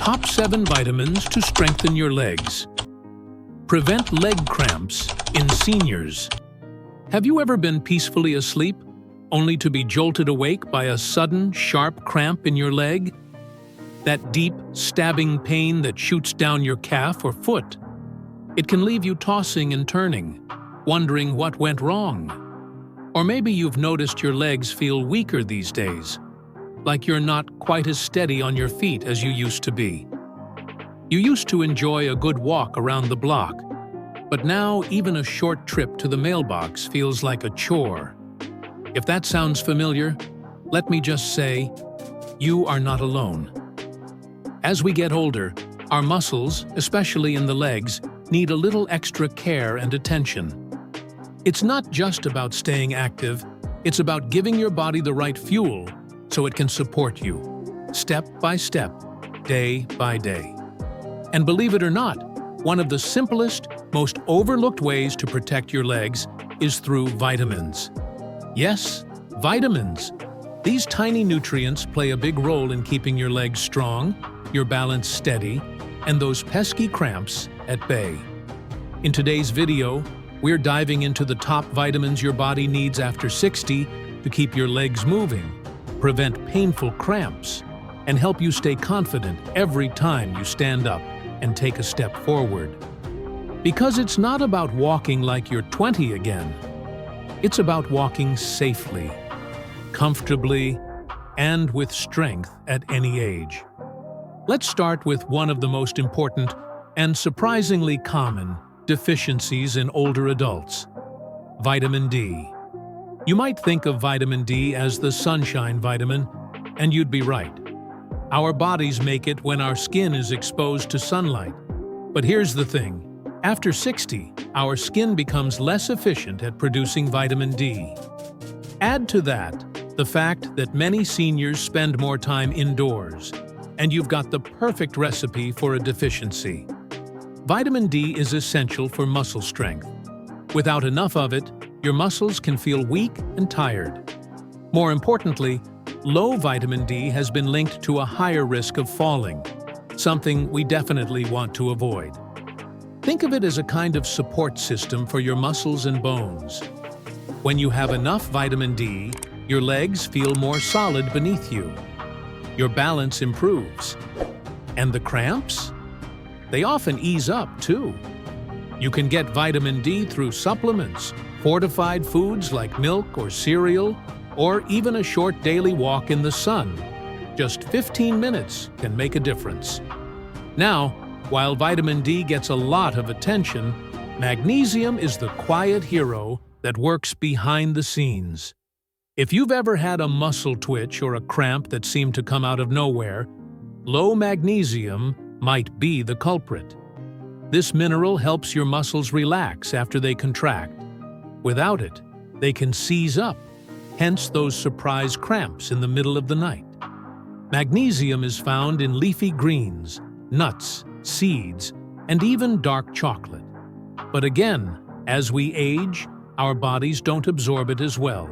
Top 7 vitamins to strengthen your legs. Prevent leg cramps in seniors. Have you ever been peacefully asleep, only to be jolted awake by a sudden, sharp cramp in your leg? That deep, stabbing pain that shoots down your calf or foot. It can leave you tossing and turning, wondering what went wrong. Or maybe you've noticed your legs feel weaker these days, like you're not quite as steady on your feet as you used to be. You used to enjoy a good walk around the block, but now even a short trip to the mailbox feels like a chore. If that sounds familiar, let me just say, you are not alone. As we get older, our muscles, especially in the legs, need a little extra care and attention. It's not just about staying active, it's about giving your body the right fuel so it can support you, step by step, day by day. And believe it or not, one of the simplest, most overlooked ways to protect your legs is through vitamins. Yes, vitamins. These tiny nutrients play a big role in keeping your legs strong, your balance steady, and those pesky cramps at bay. In today's video, we're diving into the top vitamins your body needs after 60 to keep your legs moving, prevent painful cramps, and help you stay confident every time you stand up and take a step forward. Because it's not about walking like you're 20 again. It's about walking safely, comfortably, and with strength at any age. Let's start with one of the most important and surprisingly common deficiencies in older adults: vitamin D. You might think of vitamin D as the sunshine vitamin, and you'd be right. Our bodies make it when our skin is exposed to sunlight. But here's the thing. After 60, our skin becomes less efficient at producing vitamin D. Add to that the fact that many seniors spend more time indoors, and you've got the perfect recipe for a deficiency. Vitamin D is essential for muscle strength. Without enough of it, your muscles can feel weak and tired. More importantly, low vitamin D has been linked to a higher risk of falling, something we definitely want to avoid. Think of it as a kind of support system for your muscles and bones. When you have enough vitamin D, your legs feel more solid beneath you. Your balance improves. And the cramps? They often ease up, too. You can get vitamin D through supplements, fortified foods like milk or cereal, or even a short daily walk in the sun. Just 15 minutes can make a difference. Now, while vitamin D gets a lot of attention, magnesium is the quiet hero that works behind the scenes. If you've ever had a muscle twitch or a cramp that seemed to come out of nowhere, low magnesium might be the culprit. This mineral helps your muscles relax after they contract. Without it, they can seize up, hence those surprise cramps in the middle of the night. Magnesium is found in leafy greens, nuts, seeds, and even dark chocolate. But again, as we age, our bodies don't absorb it as well.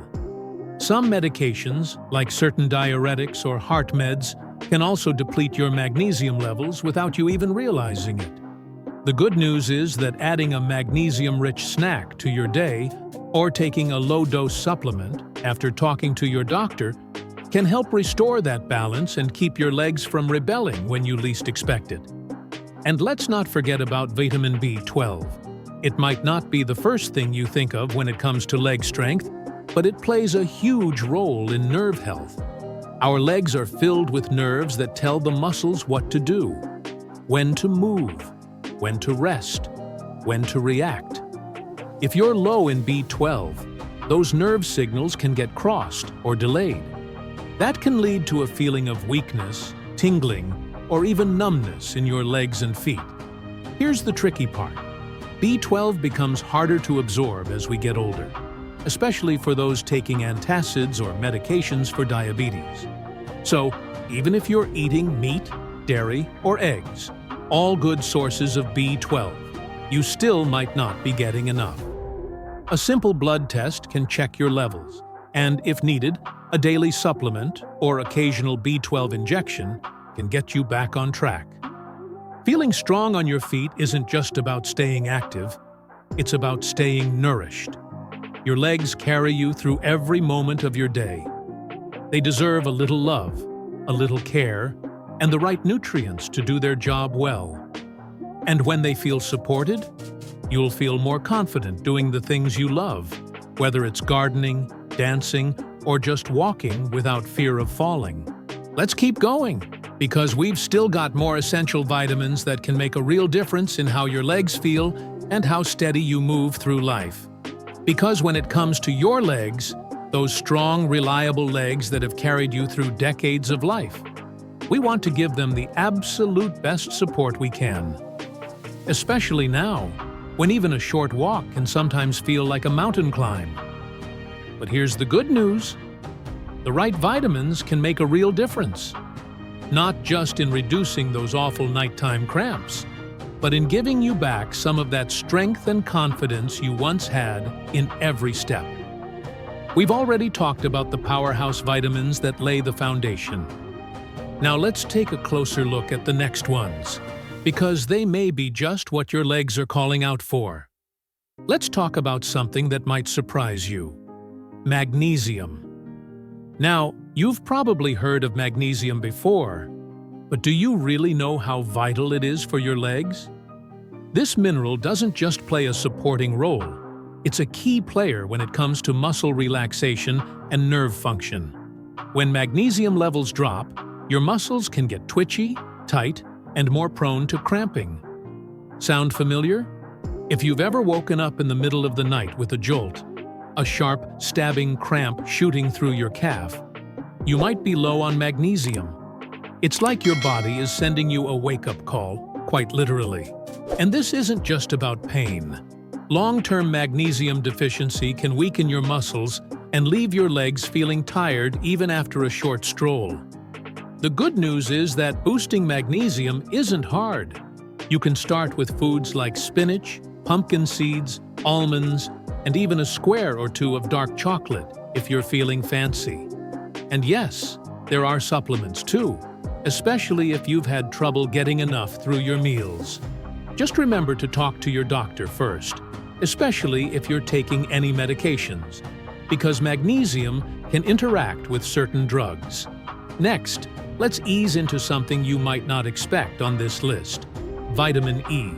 Some medications, like certain diuretics or heart meds, can also deplete your magnesium levels without you even realizing it. The good news is that adding a magnesium-rich snack to your day or taking a low-dose supplement after talking to your doctor can help restore that balance and keep your legs from rebelling when you least expect it. And let's not forget about vitamin B12. It might not be the first thing you think of when it comes to leg strength, but it plays a huge role in nerve health. Our legs are filled with nerves that tell the muscles what to do, when to move, when to rest, when to react. If you're low in B12, those nerve signals can get crossed or delayed. That can lead to a feeling of weakness, tingling, or even numbness in your legs and feet. Here's the tricky part. B12 becomes harder to absorb as we get older, especially for those taking antacids or medications for diabetes. So, even if you're eating meat, dairy, or eggs, all good sources of B12, you still might not be getting enough. A simple blood test can check your levels, and if needed, a daily supplement or occasional B12 injection can get you back on track. Feeling strong on your feet isn't just about staying active, it's about staying nourished. Your legs carry you through every moment of your day. They deserve a little love, a little care, and the right nutrients to do their job well. And when they feel supported, you'll feel more confident doing the things you love, whether it's gardening, dancing, or just walking without fear of falling. Let's keep going, because we've still got more essential vitamins that can make a real difference in how your legs feel and how steady you move through life. Because when it comes to your legs, those strong, reliable legs that have carried you through decades of life, we want to give them the absolute best support we can. Especially now, when even a short walk can sometimes feel like a mountain climb. But here's the good news. The right vitamins can make a real difference. Not just in reducing those awful nighttime cramps, but in giving you back some of that strength and confidence you once had in every step. We've already talked about the powerhouse vitamins that lay the foundation. Now let's take a closer look at the next ones, because they may be just what your legs are calling out for. Let's talk about something that might surprise you: magnesium. Now, you've probably heard of magnesium before, but do you really know how vital it is for your legs? This mineral doesn't just play a supporting role. It's a key player when it comes to muscle relaxation and nerve function. When magnesium levels drop, your muscles can get twitchy, tight, and more prone to cramping. Sound familiar? If you've ever woken up in the middle of the night with a jolt, a sharp, stabbing cramp shooting through your calf, you might be low on magnesium. It's like your body is sending you a wake-up call, quite literally. And this isn't just about pain. Long-term magnesium deficiency can weaken your muscles and leave your legs feeling tired even after a short stroll. The good news is that boosting magnesium isn't hard. You can start with foods like spinach, pumpkin seeds, almonds, and even a square or two of dark chocolate if you're feeling fancy. And yes, there are supplements too, especially if you've had trouble getting enough through your meals. Just remember to talk to your doctor first, especially if you're taking any medications, because magnesium can interact with certain drugs. Next, let's ease into something you might not expect on this list: vitamin E.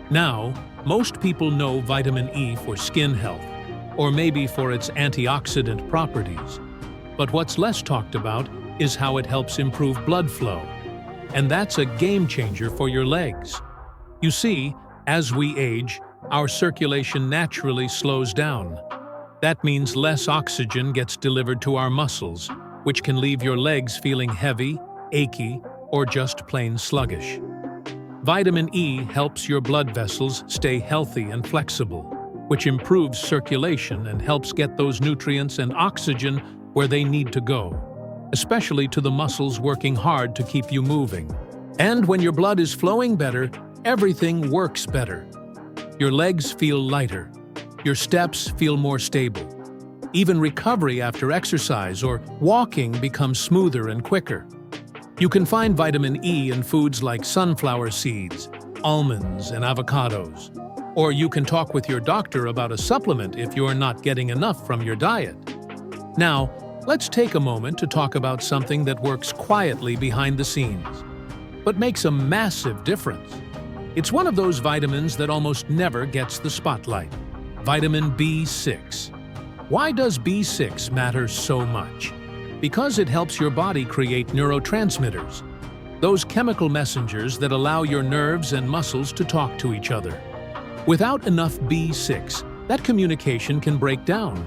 Now, most people know vitamin E for skin health, or maybe for its antioxidant properties. But what's less talked about is how it helps improve blood flow. And that's a game changer for your legs. You see, as we age, our circulation naturally slows down. That means less oxygen gets delivered to our muscles, which can leave your legs feeling heavy, achy, or just plain sluggish. Vitamin E helps your blood vessels stay healthy and flexible, which improves circulation and helps get those nutrients and oxygen where they need to go, especially to the muscles working hard to keep you moving. And when your blood is flowing better, everything works better. Your legs feel lighter. Your steps feel more stable. Even recovery after exercise or walking becomes smoother and quicker. You can find vitamin E in foods like sunflower seeds, almonds, and avocados. Or you can talk with your doctor about a supplement if you're not getting enough from your diet. Now, let's take a moment to talk about something that works quietly behind the scenes, but makes a massive difference. It's one of those vitamins that almost never gets the spotlight: vitamin B6. Why does B6 matter so much? Because it helps your body create neurotransmitters, those chemical messengers that allow your nerves and muscles to talk to each other. Without enough B6, that communication can break down.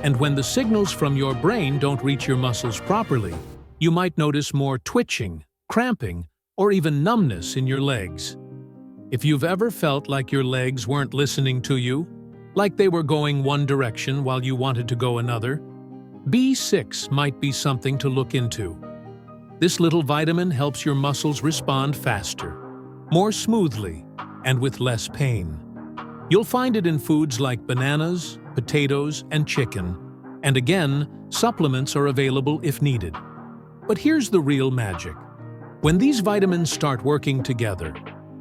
And when the signals from your brain don't reach your muscles properly, you might notice more twitching, cramping, or even numbness in your legs. If you've ever felt like your legs weren't listening to you, like they were going one direction while you wanted to go another, B6 might be something to look into. This little vitamin helps your muscles respond faster, more smoothly, and with less pain. You'll find it in foods like bananas, potatoes, and chicken, and again, supplements are available if needed. But here's the real magic. When these vitamins start working together,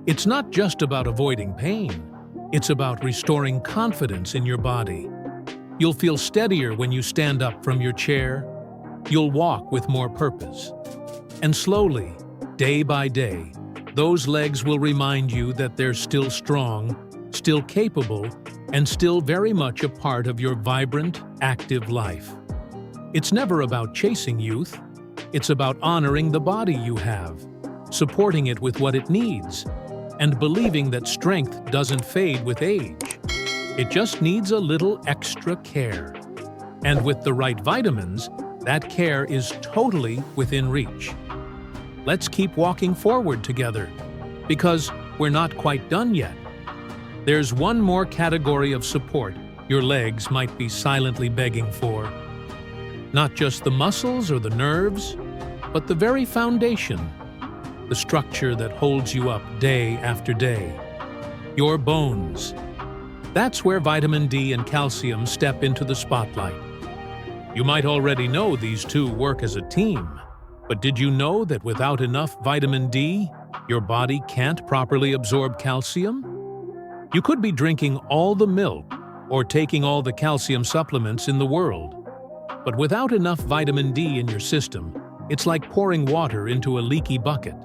It's not just about avoiding pain. It's about restoring confidence in your body. You'll feel steadier when you stand up from your chair. You'll walk with more purpose. And slowly, day by day, those legs will remind you that they're still strong, still capable, and still very much a part of your vibrant, active life. It's never about chasing youth. It's about honoring the body you have, supporting it with what it needs, and believing that strength doesn't fade with age. It just needs a little extra care. And with the right vitamins, that care is totally within reach. Let's keep walking forward together, because we're not quite done yet. There's one more category of support your legs might be silently begging for. Not just the muscles or the nerves, but the very foundation, the structure that holds you up day after day. Your bones. That's where vitamin D and calcium step into the spotlight. You might already know these two work as a team, but did you know that without enough vitamin D, your body can't properly absorb calcium? You could be drinking all the milk or taking all the calcium supplements in the world, but without enough vitamin D in your system, it's like pouring water into a leaky bucket.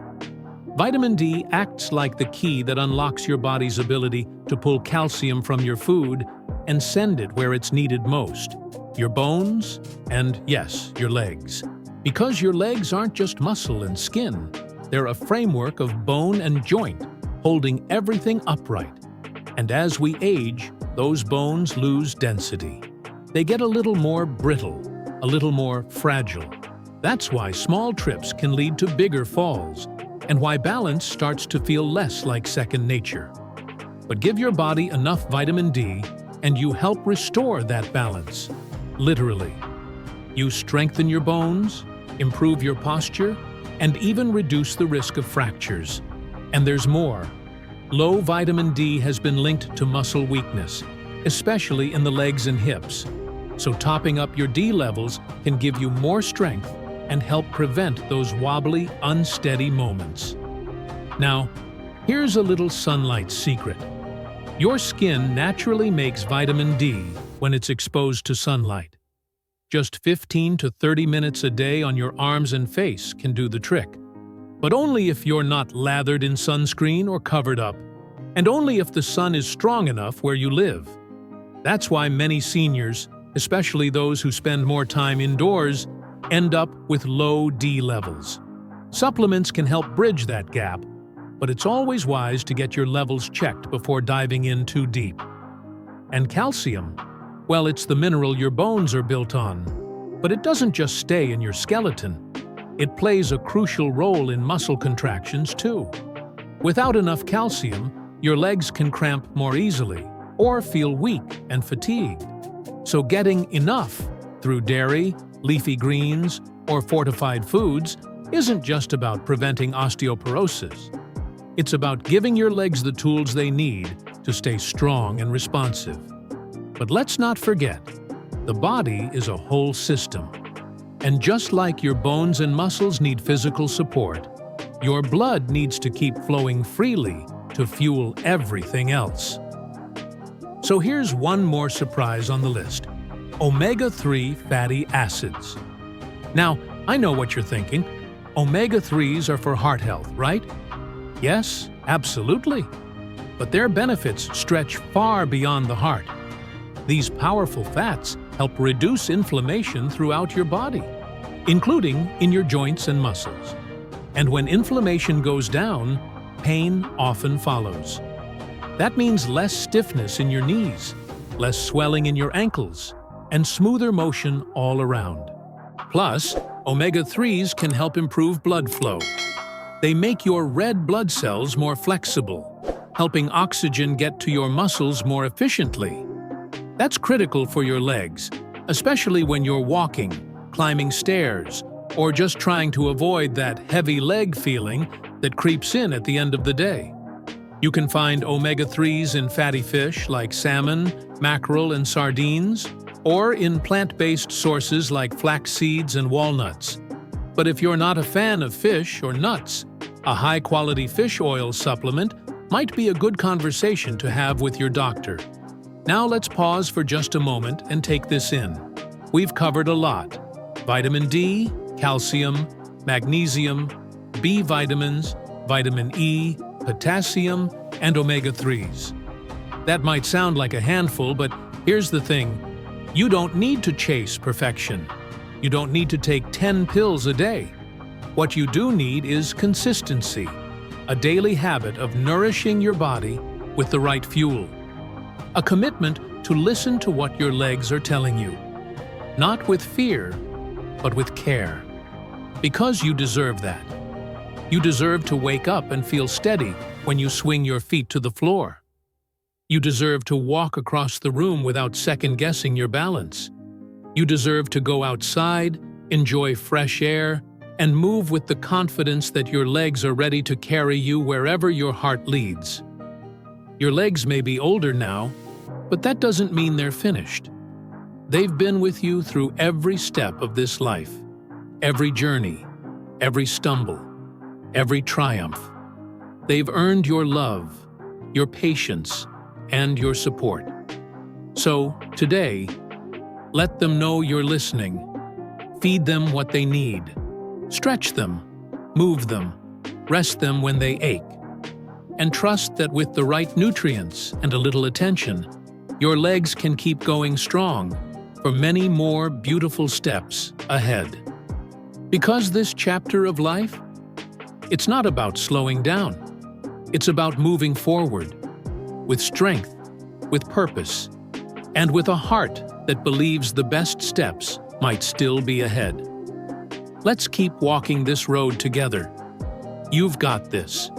Vitamin D acts like the key that unlocks your body's ability to pull calcium from your food and send it where it's needed most. Your bones, and yes, your legs. Because your legs aren't just muscle and skin, they're a framework of bone and joint, holding everything upright. And as we age, those bones lose density. They get a little more brittle, a little more fragile. That's why small trips can lead to bigger falls, and why balance starts to feel less like second nature. But give your body enough vitamin D, and you help restore that balance. Literally. You strengthen your bones, improve your posture, and even reduce the risk of fractures. And there's more. Low vitamin D has been linked to muscle weakness, especially in the legs and hips. So topping up your D levels can give you more strength and help prevent those wobbly, unsteady moments. Now, here's a little sunlight secret. Your skin naturally makes vitamin D when it's exposed to sunlight. Just 15 to 30 minutes a day on your arms and face can do the trick. But only if you're not lathered in sunscreen or covered up, and only if the sun is strong enough where you live. That's why many seniors, especially those who spend more time indoors, end up with low D levels. Supplements can help bridge that gap, but it's always wise to get your levels checked before diving in too deep. And calcium, well, it's the mineral your bones are built on. But it doesn't just stay in your skeleton. It plays a crucial role in muscle contractions, too. Without enough calcium, your legs can cramp more easily or feel weak and fatigued. So getting enough through dairy, leafy greens, or fortified foods isn't just about preventing osteoporosis. It's about giving your legs the tools they need to stay strong and responsive. But let's not forget, the body is a whole system. And just like your bones and muscles need physical support, your blood needs to keep flowing freely to fuel everything else. So here's one more surprise on the list: omega-3 fatty acids. Now, I know what you're thinking. Omega-3s are for heart health, right? Yes, absolutely. But their benefits stretch far beyond the heart. These powerful fats help reduce inflammation throughout your body, including in your joints and muscles. And when inflammation goes down, pain often follows. That means less stiffness in your knees, less swelling in your ankles, and smoother motion all around. Plus, omega-3s can help improve blood flow. They make your red blood cells more flexible, helping oxygen get to your muscles more efficiently. That's critical for your legs, especially when you're walking, climbing stairs, or just trying to avoid that heavy leg feeling that creeps in at the end of the day. You can find omega-3s in fatty fish like salmon, mackerel, and sardines, or in plant-based sources like flax seeds and walnuts. But if you're not a fan of fish or nuts, a high-quality fish oil supplement might be a good conversation to have with your doctor. Now let's pause for just a moment and take this in. We've covered a lot: vitamin D, calcium, magnesium, B vitamins, vitamin E, potassium, and omega-3s. That might sound like a handful, but here's the thing. You don't need to chase perfection. You don't need to take 10 pills a day. What you do need is consistency, a daily habit of nourishing your body with the right fuel. A commitment to listen to what your legs are telling you, not with fear, but with care. Because you deserve that. You deserve to wake up and feel steady when you swing your feet to the floor. You deserve to walk across the room without second-guessing your balance. You deserve to go outside, enjoy fresh air, and move with the confidence that your legs are ready to carry you wherever your heart leads. Your legs may be older now, but that doesn't mean they're finished. They've been with you through every step of this life, every journey, every stumble, every triumph. They've earned your love, your patience, and your support. So, today, let them know you're listening. Feed them what they need. Stretch them, move them, rest them when they ache. And trust that with the right nutrients and a little attention, your legs can keep going strong for many more beautiful steps ahead. Because this chapter of life, it's not about slowing down. It's about moving forward, with strength, with purpose, and with a heart that believes the best steps might still be ahead. Let's keep walking this road together. You've got this.